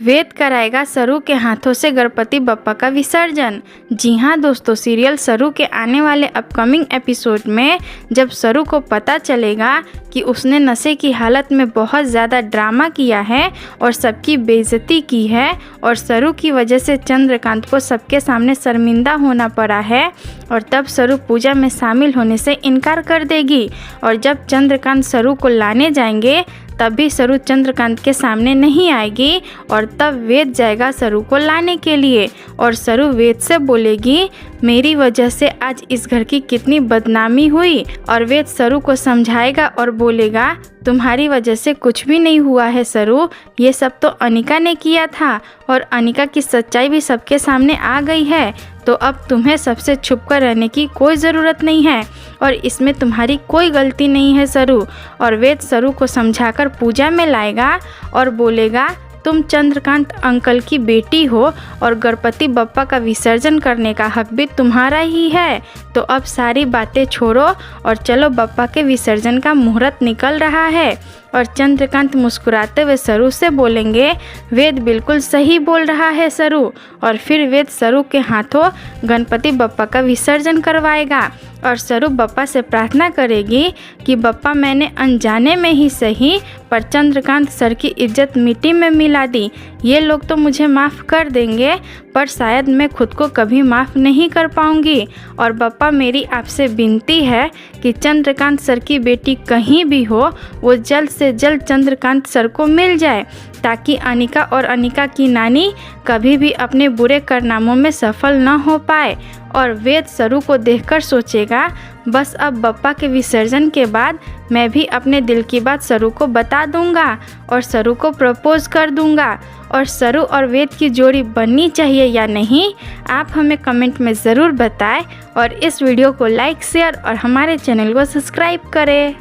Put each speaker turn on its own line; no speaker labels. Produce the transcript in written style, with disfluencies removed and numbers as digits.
वेद कराएगा सरू के हाथों से गणपति बप्पा का विसर्जन। जी हाँ दोस्तों, सीरियल सरू के आने वाले अपकमिंग एपिसोड में जब सरू को पता चलेगा कि उसने नशे की हालत में बहुत ज़्यादा ड्रामा किया है और सबकी बेइज्जती की है और सरू की वजह से चंद्रकांत को सबके सामने शर्मिंदा होना पड़ा है, और तब सरू पूजा में शामिल होने से इनकार कर देगी। और जब चंद्रकांत सरू को लाने जाएंगे तब भी सरू चंद्रकांत के सामने नहीं आएगी, और तब वेद जाएगा सरू को लाने के लिए और सरू वेद से बोलेगी मेरी वजह से आज इस घर की कितनी बदनामी हुई। और वेद सरू को समझाएगा और बोलेगा तुम्हारी वजह से कुछ भी नहीं हुआ है सरू, ये सब तो अनिका ने किया था और अनिका की सच्चाई भी सबके सामने आ गई है, तो अब तुम्हें सबसे छुपकर रहने की कोई ज़रूरत नहीं है और इसमें तुम्हारी कोई गलती नहीं है सरू। और वेद सरू को समझाकर पूजा में लाएगा और बोलेगा तुम चंद्रकांत अंकल की बेटी हो और गणपति बप्पा का विसर्जन करने का हक भी तुम्हारा ही है, तो अब सारी बातें छोड़ो और चलो, बप्पा के विसर्जन का मुहूर्त निकल रहा है। और चंद्रकांत मुस्कुराते हुए सरू से बोलेंगे वेद बिल्कुल सही बोल रहा है सरू। और फिर वेद सरू के हाथों गणपति बप्पा का विसर्जन करवाएगा और सरू बप्पा से प्रार्थना करेगी कि बप्पा मैंने अनजाने में ही सही पर चंद्रकांत सर की इज्जत मिट्टी में मिला दी। ये लोग तो मुझे माफ़ कर देंगे पर शायद मैं खुद को कभी माफ़ नहीं कर पाऊंगी। और बप्पा मेरी आपसे विनती है कि चंद्रकांत सर की बेटी कहीं भी हो वो जल्द से जल्द चंद्रकांत सर को मिल जाए, ताकि अनिका और अनिका की नानी कभी भी अपने बुरे कारनामों में सफल न हो पाए। और वेद सरू को देखकर सोचेगा बस अब बप्पा के विसर्जन के बाद मैं भी अपने दिल की बात सरू को बता दूंगा और सरू को प्रपोज कर दूंगा। और सरू और वेद की जोड़ी बननी चाहिए या नहीं, आप हमें कमेंट में ज़रूर बताएं और इस वीडियो को लाइक शेयर और हमारे चैनल को सब्सक्राइब करें।